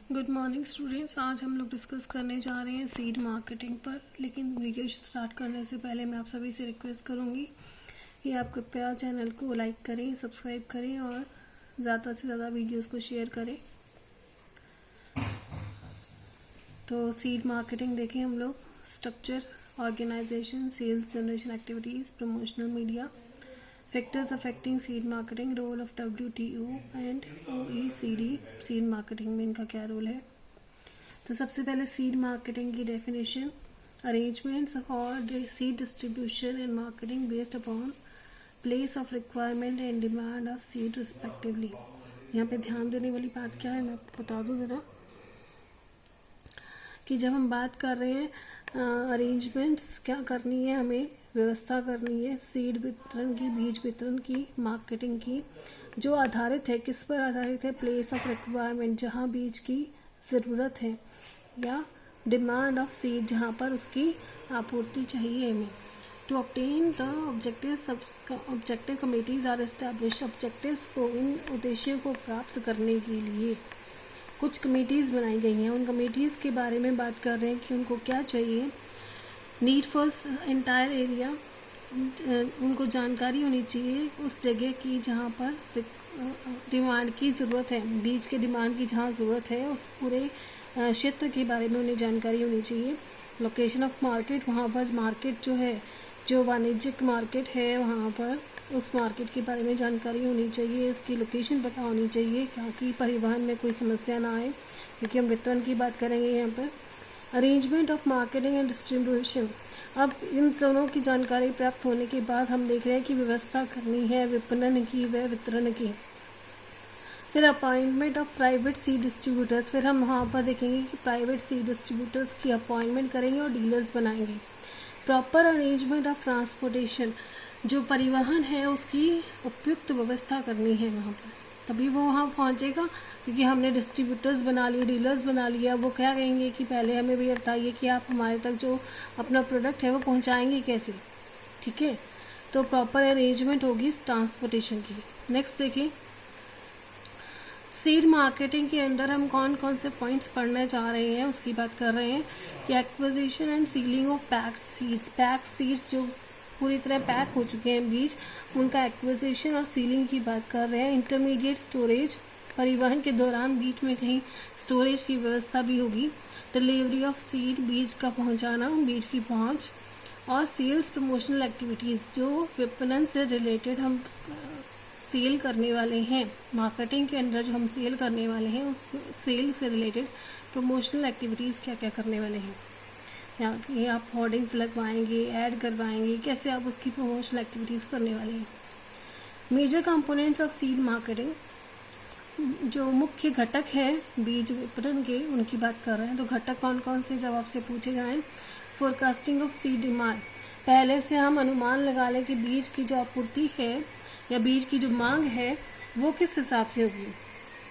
Good morning students. आज हम लोग डिस्कस करने जा रहे हैं सीड मार्केटिंग पर। लेकिन वीडियो स्टार्ट करने से पहले मैं आप सभी से रिक्वेस्ट करूंगी कि आप कृपया चैनल को लाइक करें, सब्सक्राइब करें और ज़्यादा से ज़्यादा वीडियोस को शेयर करें। तो सीड मार्केटिंग देखें हम लोग। Structure, organisation, sales generation activities, promotional media, factors affecting seed marketing, role of WTO and OECD seed marketing में इनका क्या रोल है। तो सबसे पहले सीड मार्केटिंग की डेफिनेशन, अरेंजमेंट्स और seed distribution and marketing based upon place of requirement and demand of seed respectively. यहाँ पे ध्यान देने वाली बात क्या है मैं आपको बता दूँ ज़रा, कि जब हम बात कर रहे हैं अरेंजमेंट्स क्या करनी है, हमें व्यवस्था करनी है सीड वितरण की, बीज वितरण की, मार्केटिंग की, जो आधारित है किस पर आधारित है, प्लेस ऑफ रिक्वायरमेंट जहाँ बीज की ज़रूरत है, या डिमांड ऑफ सीड जहाँ पर उसकी आपूर्ति चाहिए हमें। To obtain the objective committees are establish. Objectives को, इन उद्देश्यों को प्राप्त करने के लिए कुछ कमेटीज़ बनाई गई हैं। उन कमेटीज़ के बारे में बात कर रहे हैं कि उनको क्या चाहिए। नीड फॉर एंटायर एरिया, उनको जानकारी होनी चाहिए उस जगह की जहाँ पर डिमांड की ज़रूरत है, बीज के डिमांड की जहाँ ज़रूरत है उस पूरे क्षेत्र के बारे में उन्हें जानकारी होनी चाहिए। लोकेशन ऑफ मार्केट, वहाँ पर मार्केट जो है, जो वाणिज्यिक मार्केट है वहाँ पर उस मार्केट के बारे में जानकारी होनी चाहिए, उसकी लोकेशन पता होनी चाहिए क्योंकि परिवहन में कोई समस्या ना आए, क्योंकि हम वितरण की बात करेंगे यहाँ पर। Arrangement of marketing and distribution, अब इन दोनों की जानकारी प्राप्त होने के बाद हम देख रहे हैं कि व्यवस्था करनी है विपणन की व वितरण की। फिर appointment of private seed distributors, फिर हम वहाँ पर देखेंगे कि प्राइवेट सीड डिस्ट्रीब्यूटर्स की अपॉइंटमेंट करेंगे और डीलर्स बनाएंगे। प्रॉपर अरेंजमेंट ऑफ ट्रांसपोर्टेशन, जो परिवहन है उसकी उपयुक्त व्यवस्था करनी है वहाँ पर, तभी वो वहाँ पहुँचेगा। क्योंकि हमने डिस्ट्रीब्यूटर्स बना लिए, डीलर्स बना लिया, वो क्या कहेंगे कि पहले हमें भी बताइए कि आप हमारे तक जो अपना प्रोडक्ट है वो पहुँचाएंगे कैसे। ठीक है, तो प्रॉपर अरेंजमेंट होगी ट्रांसपोर्टेशन की। नेक्स्ट देखिए, सीड मार्केटिंग के अंदर हम कौन कौन से पॉइंट्स पढ़ने जा रहे हैं उसकी बात कर रहे हैं कि acquisition and ceiling of packed seeds. Packed seeds जो पूरी तरह पैक हो चुके हैं बीज, उनका एक्विजिशन और सीलिंग की बात कर रहे हैं। इंटरमीडिएट स्टोरेज, परिवहन के दौरान बीच में कहीं स्टोरेज की व्यवस्था भी होगी। डिलीवरी ऑफ सीड, बीज का पहुंचाना, बीज की पहुंच। और सेल्स प्रमोशनल एक्टिविटीज़, जो विपणन से रिलेटेड हम सेल करने वाले हैं, मार्केटिंग के अंदर जो हम सेल करने वाले हैं उस सेल से रिलेटेड प्रमोशनल एक्टिविटीज़ क्या क्या करने वाले हैं। यहाँ की आप होर्डिंग्स लगवाएंगे, ऐड करवाएंगे, कैसे आप उसकी प्रमोशनल एक्टिविटीज़ करने वाले हैं। Major components of seed marketing, जो मुख्य घटक है बीज विपणन के उनकी बात कर रहे हैं। तो घटक कौन कौन से जब आपसे पूछे जाएं। फोरकास्टिंग ऑफ सीड डिमांड, पहले से हम अनुमान लगा लें कि बीज की जो आपूर्ति है या बीज की जो मांग है वो किस हिसाब से होगी।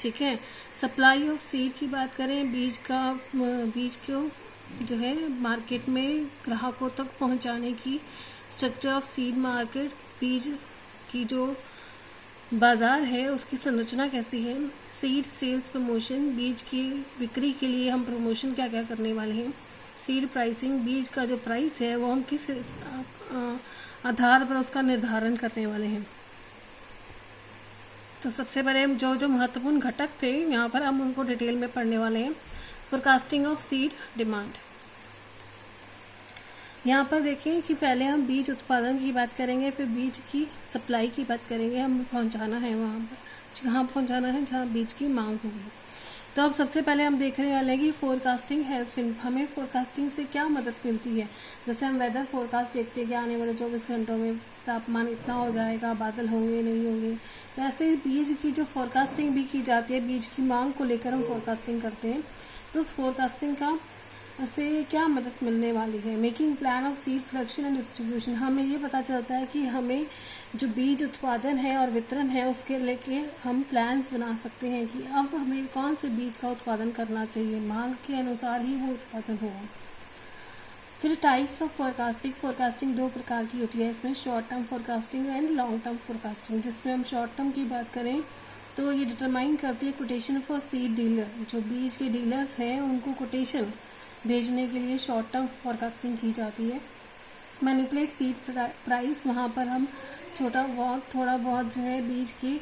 ठीक है, सप्लाई ऑफ सीड की बात करें, बीज को जो है मार्केट में ग्राहकों तक पहुंचाने की। स्ट्रक्चर ऑफ सीड मार्केट, बीज की जो बाजार है उसकी संरचना कैसी है। सीड सेल्स प्रमोशन, बीज की बिक्री के लिए हम प्रमोशन क्या क्या करने वाले हैं। सीड प्राइसिंग, बीज का जो प्राइस है वो हम किस आधार पर उसका निर्धारण करने वाले हैं। तो सबसे पहले जो जो महत्वपूर्ण घटक थे यहाँ पर हम उनको डिटेल में पढ़ने वाले हैं। फोरकास्टिंग ऑफ सीड डिमांड, यहाँ पर देखें कि पहले हम बीज उत्पादन की बात करेंगे, फिर बीज की सप्लाई की बात करेंगे। हमें पहुँचाना है वहाँ पर, जहाँ पहुँचाना है जहाँ बीज की मांग होगी। तो अब सबसे पहले हम देखने वाले हैं कि फोरकास्टिंग हेल्प्स इन, हमें फोरकास्टिंग से क्या मदद मिलती है। जैसे हम वेदर फोरकास्ट देखते हैं कि आने वाले 24 घंटों में तापमान इतना हो जाएगा, बादल होंगे नहीं होंगे। तो ऐसे बीज की जो फोरकास्टिंग भी की जाती है, बीज की मांग को लेकर हम फोरकास्टिंग करते हैं। तो उस फोरकास्टिंग का से क्या मदद मिलने वाली है। Making plan of seed production and distribution, हमें ये पता चलता है कि हमें जो बीज उत्पादन है और वितरण है उसके लेके हम प्लान्स बना सकते हैं कि अब हमें कौन से बीज का उत्पादन करना चाहिए, मांग के अनुसार ही वो उत्पादन होगा। फिर टाइप्स ऑफ फोरकास्टिंग, फोरकास्टिंग दो प्रकार की होती है इसमें, short term forecasting and long term forecasting. जिसमें हम शॉर्ट टर्म की बात करें तो ये डिटरमाइन करती है कोटेशन फॉर सीड डीलर, जो बीज के डीलर्स हैं उनको कोटेशन भेजने के लिए शॉर्ट टर्म फॉरकास्टिंग की जाती है। मैनिपुलेट सीड प्राइस, वहाँ पर हम थोड़ा बहुत जो है बीज की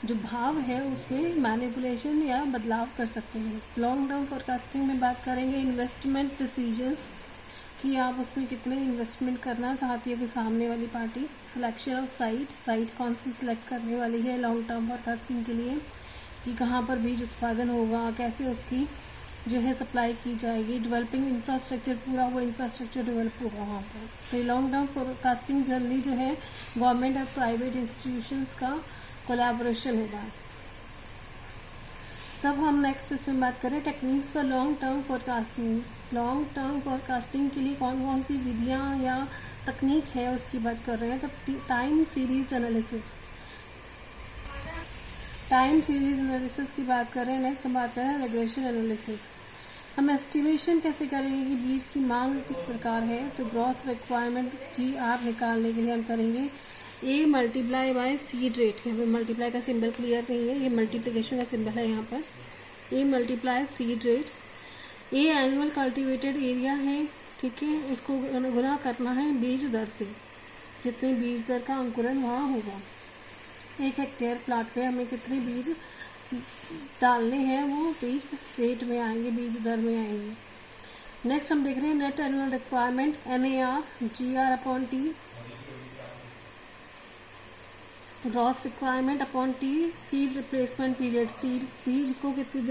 जो भाव है उसमें मैनिपुलेशन या बदलाव कर सकते हैं। लॉन्ग टर्म फॉरकास्टिंग में बात करेंगे इन्वेस्टमेंट डिसीजंस, कि आप उसमें कितने इन्वेस्टमेंट करना चाहती है कोई सामने वाली पार्टी। सिलेक्शन ऑफ साइट कौन सी सिलेक्ट करने वाली है लॉन्ग टर्म फॉरकास्टिंग के लिए, कि कहाँ पर बीज उत्पादन होगा, कैसे उसकी जो है सप्लाई की जाएगी। डेवलपिंग इंफ्रास्ट्रक्चर, पूरा वो इंफ्रास्ट्रक्चर डेवलप होगा वहाँ पर। तो लॉन्ग टर्म फॉरकास्टिंग जनरली जो है गवर्नमेंट और प्राइवेट इंस्टीट्यूशंस का कोलैबोरेशन होगा। तब हम नेक्स्ट इसमें बात करें techniques for long term forecasting. Long term forecasting के लिए कौन कौन सी विधियाँ या तकनीक है उसकी बात कर रहे हैं। तब टाइम सीरीज एनालिसिस, की बात करें। नेक्स्ट हम बात करें रिग्रेशन एनालिसिस। हम एस्टिमेशन कैसे करेंगे कि बीज की मांग किस प्रकार है। तो ग्रॉस रिक्वायरमेंट GR निकालने के लिए हम करेंगे A multiply by seed rate. यहाँ पे मल्टीप्लाई का सिंबल क्लियर नहीं है, ये मल्टीप्लिकेशन का सिंबल है यहाँ पर। A multiply seed rate. A annual cultivated area है, ठीक है, उसको गुना करना है बीज दर से, जितनी बीज दर का अंकुरण वहाँ होगा। 1 हेक्टेयर प्लाट पे हमें कितने बीज डालने हैं वो बीज रेट में आएंगे, बीज दर में आएंगे। नेक्स्ट हम देख रहे हैं net annual requirement NAR GR upon T। Gross requirement upon T। Seed replacement period, seed बीज को कितनी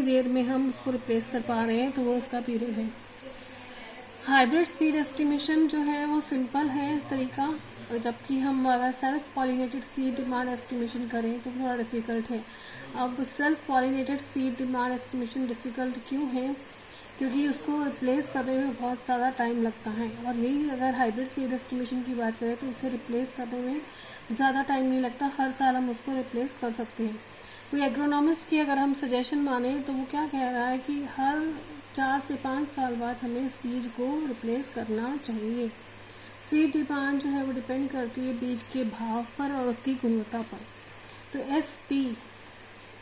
देर में हम उसको रिप्लेस कर पा रहे हैं, तो वो उसका पीरियड है। हाइब्रिड सीड एस्टिमेशन जो है वो सिंपल है तरीका, जबकि हम अगर self pollinated seed demand estimation करें तो थोड़ा डिफिकल्ट है। अब self pollinated seed demand estimation difficult क्यों है, क्योंकि उसको रिप्लेस करने में बहुत ज़्यादा टाइम लगता है। और यही अगर हाइब्रिड सीड एस्टिमेशन की बात करें तो उसे रिप्लेस करने में ज़्यादा टाइम नहीं लगता, हर साल हम उसको रिप्लेस कर सकते हैं। कोई एग्रोनॉमिस्ट की अगर हम सजेशन माने तो वो क्या कह रहा है कि हर 4 से 5 साल बाद हमें इस बीज को रिप्लेस करना चाहिए। सीड डिमांड जो है वो डिपेंड करती है बीज के भाव पर और उसकी गुणवत्ता पर। तो SP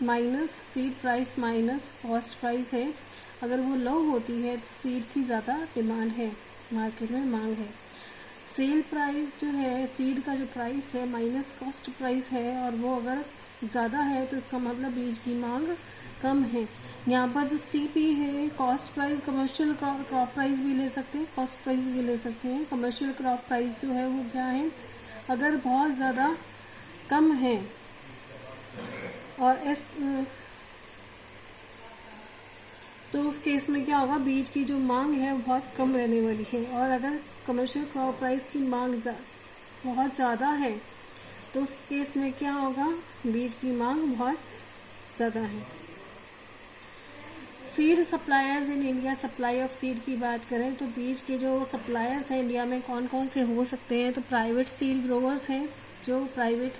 minus seed price minus cost price है, अगर वो लो होती है तो सीड की ज़्यादा डिमांड है, मार्केट में मांग है। सेल प्राइस जो है सीड का जो प्राइस है माइनस कॉस्ट प्राइस है, और वो अगर ज़्यादा है तो इसका मतलब बीज की मांग कम है। यहाँ पर जो CP है cost price, commercial crop price भी ले सकते हैं, कॉस्ट प्राइस भी ले सकते हैं। कमर्शियल क्रॉप प्राइस जो है वो क्या है, अगर बहुत ज़्यादा कम है और तो उस केस में क्या होगा, बीज की जो मांग है वो बहुत कम रहने वाली है। और अगर कमर्शियल क्रॉप प्राइस की मांग बहुत ज़्यादा है तो उस केस में क्या होगा, बीज की मांग बहुत ज़्यादा है। Seed suppliers in India, supply of seed की बात करें तो बीज के जो सप्लायर्स हैं इंडिया में कौन कौन से हो सकते हैं। तो प्राइवेट सीड ग्रोवर्स हैं, जो प्राइवेट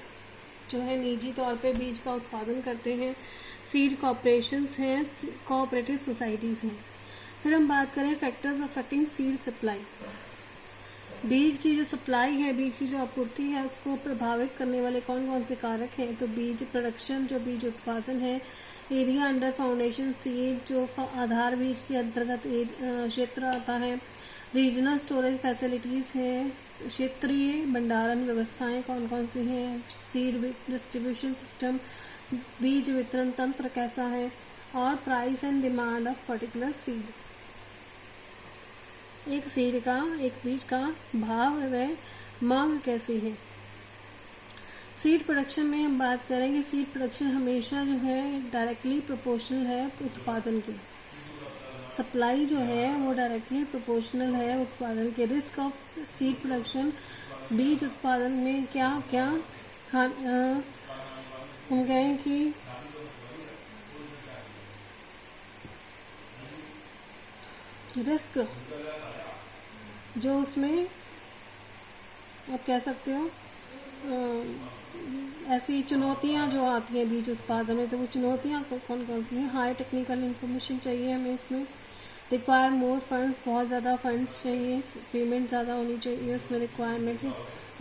जो है निजी तौर पे बीज का उत्पादन करते हैं। सीड कॉर्पोरेशंस हैं, कोऑपरेटिव सोसाइटीज़ हैं। फिर हम बात करें फैक्टर्स अफेक्टिंग सीड सप्लाई। बीज की जो सप्लाई है, बीज की जो आपूर्ति है, उसको प्रभावित करने वाले कौन कौन से कारक हैं। तो बीज प्रोडक्शन, जो बीज उत्पादन है। एरिया अंडर फाउंडेशन सीड, जो आधार बीज के अंतर्गत क्षेत्र आता है। रीजनल स्टोरेज फैसिलिटीज़ हैं, क्षेत्रीय भंडारण व्यवस्थाएं कौन कौन सी हैं। सीड डिस्ट्रीब्यूशन सिस्टम, बीज वितरण तंत्र कैसा है। और price and demand of particular seed, एक सीड का, एक बीज का भाव व मांग कैसी है। सीड प्रोडक्शन में हम बात करेंगे, सीड प्रोडक्शन हमेशा जो है डायरेक्टली प्रोपोर्शनल है उत्पादन के। सप्लाई जो है वो डायरेक्टली प्रोपोर्शनल है उत्पादन के। रिस्क ऑफ सीड प्रोडक्शन, बीज उत्पादन में क्या क्या हम कहें कि रिस्क जो उसमें आप कह सकते हो ऐसी चुनौतियां जो आती हैं बीज उत्पादन में, तो वो चुनौतियां कौन कौन सी हैं। हाई टेक्निकल इन्फॉर्मेशन चाहिए हमें इसमें। रिक्वायर मोर फंड्स, बहुत ज़्यादा फंड्स चाहिए, पेमेंट ज़्यादा होनी चाहिए उसमें रिक्वायरमेंट है।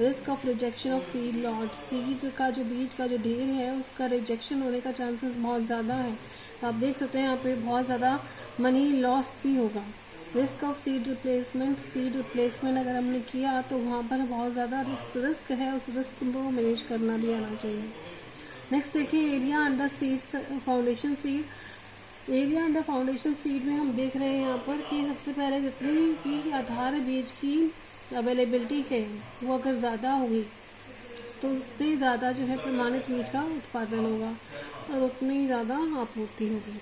Risk of rejection of seed lot, seed का जो बीज का जो ढेर है उसका रिजेक्शन होने का चांसेस बहुत ज़्यादा है। तो आप देख सकते हैं यहाँ पे बहुत ज़्यादा मनी लॉस भी होगा। रिस्क ऑफ सीड रिप्लेसमेंट अगर हमने किया तो वहाँ पर बहुत ज़्यादा रिस्क है, उस रिस्क को मैनेज करना भी आना चाहिए। नेक्स्ट देखिए area under seed foundation seed. Area under foundation seed में हम देख रहे हैं यहाँ पर कि सबसे पहले जितनी भी आधार बीज की अवेलेबिलिटी है वो अगर ज़्यादा होगी तो उतनी ज़्यादा जो है प्रमाणित बीज का उत्पादन होगा और उतनी ज़्यादा आपूर्ति होगी।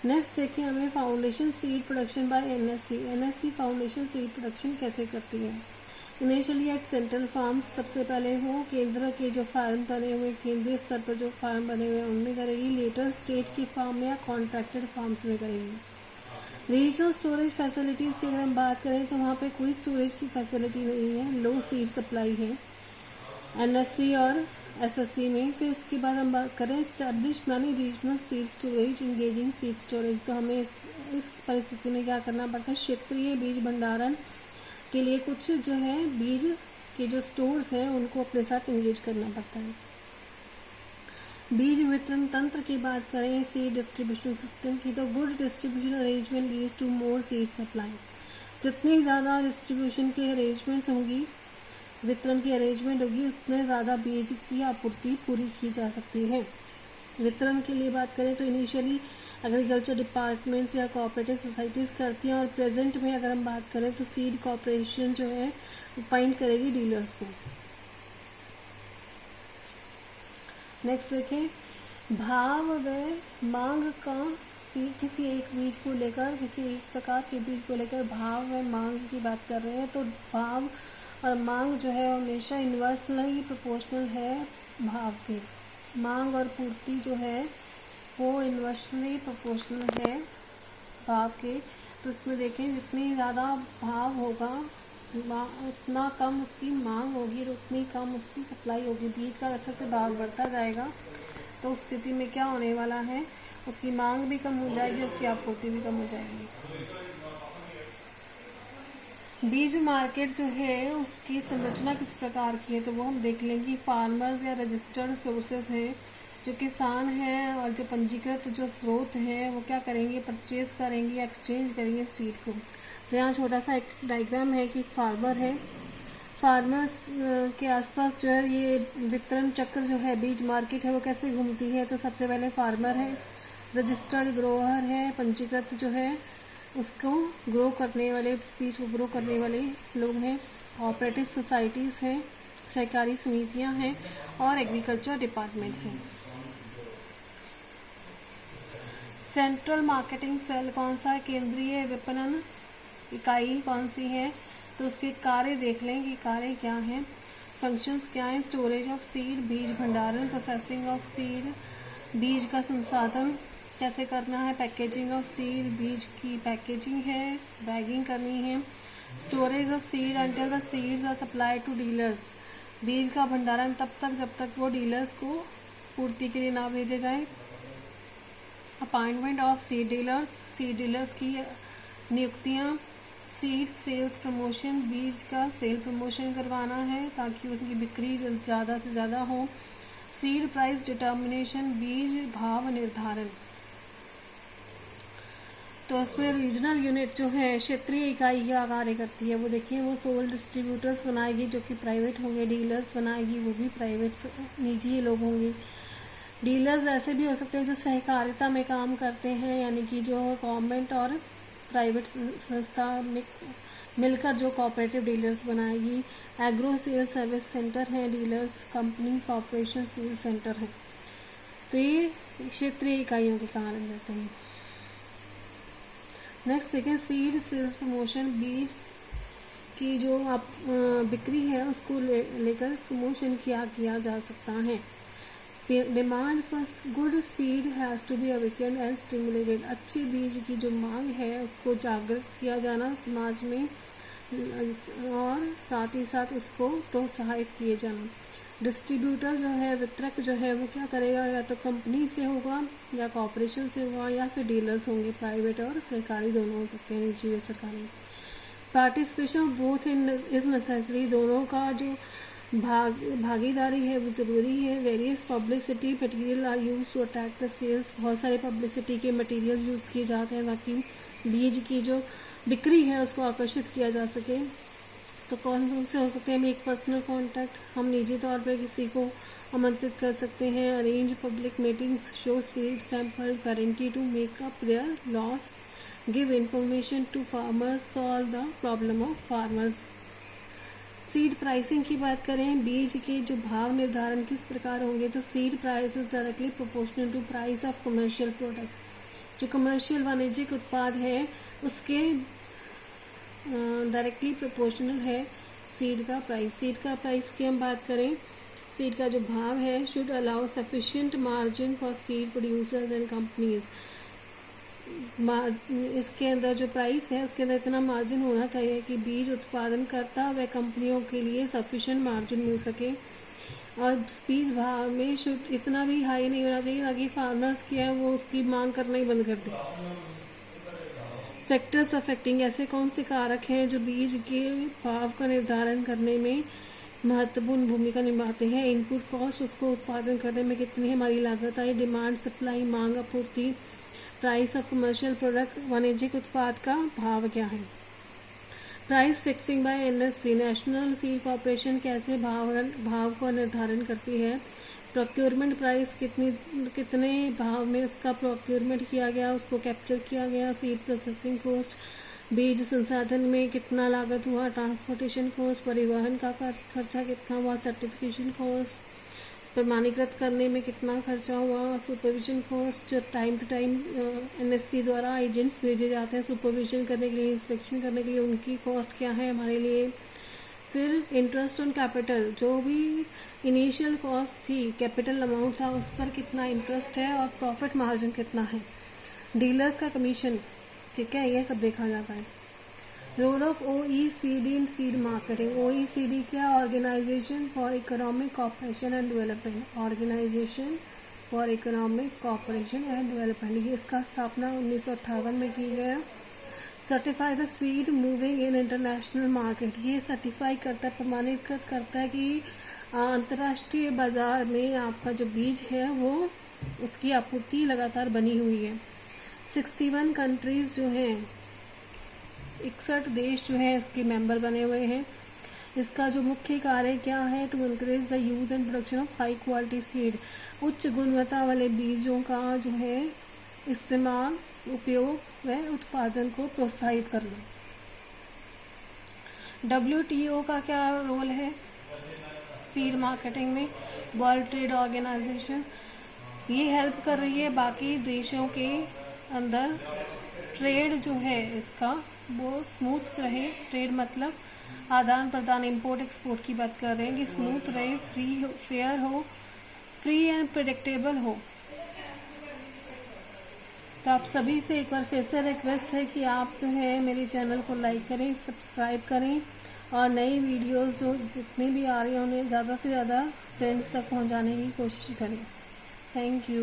नेक्स्ट देखिए हमें foundation seed production by NSC foundation seed production कैसे करती है। इनिशियली एट सेंट्रल फार्म्स, सबसे पहले वो केंद्र के जो फार्म बने हुए, केंद्रीय स्तर पर जो फार्म बने हुए उनमें करेगी। लेटर स्टेट की फार्म या कॉन्ट्रैक्टेड फार्म्स में करेगी। रीजनल स्टोरेज फैसिलिटीज़ की अगर हम बात करें तो वहाँ पे कोई स्टोरेज की फैसिलिटी नहीं है, लो सीड सप्लाई है एनएससी और एसएससी में। फिर इसके बाद हम बात करें स्टैब्लिश मानी regional seed storage engaging seed storage, तो हमें इस परिस्थिति में क्या करना पड़ता है, क्षेत्रीय बीज भंडारण के लिए कुछ जो है बीज के जो स्टोर्स हैं उनको अपने साथ इंगेज करना पड़ता है। बीज वितरण तंत्र की बात करें सीड डिस्ट्रीब्यूशन सिस्टम की, तो good distribution arrangement leads to more seed supply. जितनी ज़्यादा डिस्ट्रीब्यूशन के अरेंजमेंट होंगी, वितरण की अरेंजमेंट होगी, उतने ज़्यादा बीज की आपूर्ति पूरी की जा सकती है। वितरण के लिए बात करें तो इनिशियली एग्रीकल्चर डिपार्टमेंट्स या कोऑपरेटिव सोसाइटीज़ करती हैं और प्रेजेंट में अगर हम बात करें तो सीड कॉर्पोरेशन जो है अपॉइंट करेगी डीलर्स को। नेक्स्ट देखें भाव व मांग का, किसी एक बीज को लेकर, किसी एक प्रकार के बीज को लेकर भाव व मांग की बात कर रहे हैं, तो भाव और मांग जो है हमेशा इन्वर्सली प्रोपोर्शनल है भाव के। मांग और पूर्ति जो है वो इन्वर्सली प्रोपोर्शनल है भाव के। तो इसमें देखें जितनी ज़्यादा भाव होगा उतना कम उसकी मांग होगी और उतनी कम उसकी सप्लाई होगी। बीज का अच्छा से भाव बढ़ता जाएगा तो उस स्थिति में क्या होने वाला है, उसकी मांग भी कम हो जाएगी, उसकी आपूर्ति भी कम हो जाएगी। बीज मार्केट जो है उसकी संरचना किस प्रकार की है, तो वो हम देख लेंगे। फार्मर्स या रजिस्टर्ड सोर्सेस हैं, जो किसान हैं और जो पंजीकृत जो स्रोत हैं वो क्या करेंगे, परचेज करेंगे, एक्सचेंज करेंगे सीड को। तो यहाँ छोटा सा एक डायग्राम है कि फार्मर है, फार्मर्स के आसपास जो है ये वितरण चक्र जो है बीज मार्केट है वो कैसे घूमती है। तो सबसे पहले फार्मर है, रजिस्टर्ड ग्रोअर है, पंजीकृत जो है उसको ग्रो करने वाले, बीज को ग्रो करने वाले लोग हैं, कोऑपरेटिव सोसाइटीज़ हैं, सहकारी समितियां हैं और एग्रीकल्चर डिपार्टमेंट्स हैं। सेंट्रल मार्केटिंग सेल कौन सा है, केंद्रीय विपणन इकाई कौन सी है, तो उसके कार्य देख लें कि कार्य क्या हैं, फंक्शंस क्या हैं। स्टोरेज ऑफ सीड, बीज भंडारण, प्रोसेसिंग ऑफ सीड, बीज का संसाधन कैसे करना है, पैकेजिंग ऑफ सीड, बीज की पैकेजिंग है, बैगिंग करनी है। Storage of seed until the seeds are supply to dealers, बीज का भंडारण तब तक जब तक वो डीलर्स को पूर्ति के लिए ना भेजे जाए। अपॉइंटमेंट ऑफ सीड डीलर्स की नियुक्तियां। सीड सेल्स प्रमोशन, बीज का सेल प्रमोशन करवाना है ताकि उनकी बिक्री ज़्यादा से ज़्यादा हो। सीड प्राइस डिटर्मिनेशन, बीज भाव निर्धारण। तो इसमें रीजनल यूनिट जो है क्षेत्रीय इकाई क्या कार्य करती है वो देखिए, वो सोल डिस्ट्रीब्यूटर्स बनाएगी जो कि प्राइवेट होंगे, डीलर्स बनाएगी वो भी प्राइवेट निजी लोग होंगे। डीलर्स ऐसे भी हो सकते हैं जो सहकारिता में काम करते हैं, यानी कि जो गवर्नमेंट और प्राइवेट संस्था मिलकर जो कोऑपरेटिव डीलर्स बनाएगी। एग्रो सेल्स सर्विस सेंटर हैं dealers, company corporation sales centre है। तो ये क्षेत्रीय इकाइयों के कारण रहते हैं। Next second seed sales promotion, बीज की जो आप बिक्री है उसको लेकर प्रमोशन किया जा सकता है। Demand for good seed has to be awakened and stimulated, अच्छे बीज की जो मांग है उसको जागृत किया जाना समाज में और साथ ही साथ उसको प्रोत्साहित किए जाना। डिस्ट्रीब्यूटर जो है, वितरक जो है वो क्या करेगा, या तो कंपनी से होगा या कॉर्पोरेशन से होगा या फिर डीलर्स होंगे, प्राइवेट और सरकारी दोनों हो सकते हैं, निजी या सरकारी। Participation both in is necessary, दोनों का जो भागीदारी है वो ज़रूरी है। Various publicity material are use to attack the sales, बहुत सारे पब्लिसिटी के मटेरियल्स यूज़ किए जाते हैं ताकि बीज की जो बिक्री है उसको आकर्षित किया जा सके। तो कौन से हो सकते हैं? एक पर्सनल कॉन्टैक्ट, हम निजी तौर पे किसी को आमंत्रित कर सकते हैं। Arrange public meetings, show seed sample, guarantee to make up their loss, give information to farmers, solve the problem of farmers. Seed pricing की बात करें, बीज के जो भाव निर्धारण किस प्रकार होंगे? तो seed price is directly proportional to price of commercial product. जो कमर्शियल वाणिज्यिक उत्पाद है उसके डायरेक्टली प्रोपोर्शनल है सीड का प्राइस। सीड का प्राइस की हम बात करें, सीड का जो भाव है should allow sufficient margin for seed producers and companies. इसके अंदर जो प्राइस है उसके अंदर इतना मार्जिन होना चाहिए कि बीज उत्पादन करता व कंपनियों के लिए सफिशिएंट मार्जिन मिल सके। और बीज भाव में शुड इतना भी हाई नहीं होना चाहिए ताकि फार्मर्स क्या है वो उसकी मांग करना ही बंद कर दे। फैक्टर्स अफेक्टिंग, ऐसे कौन से कारक हैं जो बीज के भाव का निर्धारण करने में महत्वपूर्ण भूमिका निभाते हैं? इनपुट कॉस्ट, उसको उत्पादन करने में कितनी हमारी लागत आई। डिमांड सप्लाई, मांग आपूर्ति। प्राइस ऑफ कमर्शियल प्रोडक्ट, वाणिज्यिक उत्पाद का भाव क्या है। Price fixing by NSC, national seed corporation कैसे भाव का निर्धारण करती है। प्रोक्योरमेंट प्राइस, कितने भाव में उसका प्रोक्योरमेंट किया गया, उसको कैप्चर किया गया। सीड प्रोसेसिंग कॉस्ट, बीज संसाधन में कितना लागत हुआ। ट्रांसपोर्टेशन कॉस्ट, परिवहन का खर्चा कितना हुआ। सर्टिफिकेशन कॉस्ट, प्रमाणीकृत करने में कितना खर्चा हुआ। सुपरविजन कॉस्ट, जो टाइम टू टाइम एनएससी द्वारा एजेंट्स भेजे जाते हैं सुपरविजन करने के लिए, इंस्पेक्शन करने के लिए, उनकी कॉस्ट क्या है हमारे लिए। फिर इंटरेस्ट ऑन कैपिटल, जो भी इनिशियल कॉस्ट थी, कैपिटल अमाउंट था, उस पर कितना इंटरेस्ट है और प्रॉफिट मार्जिन कितना है। डीलर्स का कमीशन, ठीक है, ये सब देखा जाता है। Role of OECD in seed marketing. OECD क्या? Organisation for economic cooperation and development. Organisation for economic cooperation and development, ये इसका स्थापना 1958 में की गया। Certify the seed moving in international market, ये सर्टिफाई करता है, प्रमाणित करता है कि अंतर्राष्ट्रीय बाजार में आपका जो बीज है वो उसकी आपूर्ति लगातार बनी हुई है। 61 कंट्रीज जो हैं, 61 देश जो हैं इसके मेंबर बने हुए हैं। इसका जो मुख्य कार्य क्या है? To increase the use and production of high quality seed, उच्च गुणवत्ता वाले बीजों का जो है इस्तेमाल, उपयोग व उत्पादन को प्रोत्साहित करना। WTO का क्या रोल है सीड मार्केटिंग में? वर्ल्ड ट्रेड ऑर्गेनाइजेशन, ये हेल्प कर रही है बाकी देशों के अंदर ट्रेड जो है इसका वो स्मूथ रहे। ट्रेड मतलब आदान प्रदान, इंपोर्ट एक्सपोर्ट की बात कर रहे हैं कि स्मूथ रहे, फेयर हो, फ्री एंड प्रेडिक्टेबल हो। तो आप सभी से एक बार फिर से रिक्वेस्ट है कि आप जो है मेरे चैनल को लाइक करें, सब्सक्राइब करें और नई वीडियोस जो जितनी भी आ रही हैं उन्हें ज़्यादा से ज़्यादा फ्रेंड्स तक पहुंचाने की कोशिश करें। Thank you.